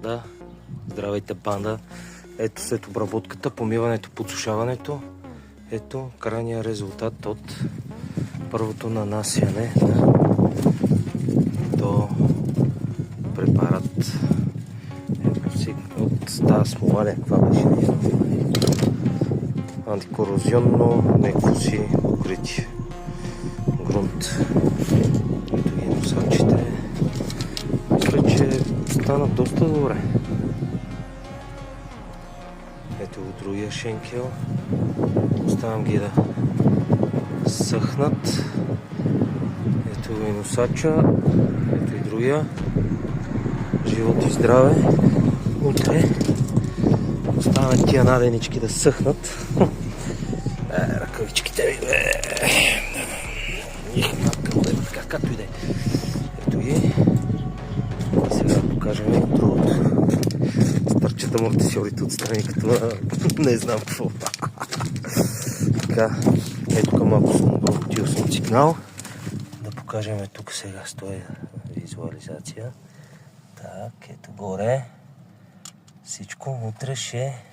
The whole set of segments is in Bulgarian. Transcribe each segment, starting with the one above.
банда. Здравейте, банда. Ето след обработката, помиването, подсушаването. Ето крайния резултат от първото нанасяне на до препарат. От тази смола, каква беше? Антикорозионно някакво си покритие. Грунт. Ето ги носачите. Мисля, че стана доста добре. Ето го другия шенкел. Оставям ги да съхнат. Ето го и носача. Ето и другия. Живот и здраве. Утре оставяме тия наденички да съхнат. Ръкавичките ми, както и да е. Ето ги. И сега да покажем и другото. Стърчат амортисьорите отстрани, като не знам какво. Така, ето към малко съм отил съм сигнал. Да покажем тук сега с този визуализация. Так, ето горе. Всичко утре ще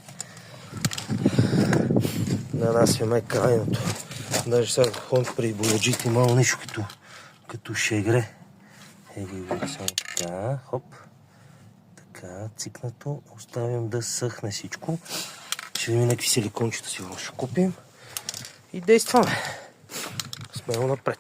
нанасяме крайното. Даже сега ходим при бояджите мало нещо като шегре. Еги го само така, хоп. Така, цикнато. Оставям да съхне всичко. Ще видим някакви силикончета сигурно ще купим. И действаме. Смело напред.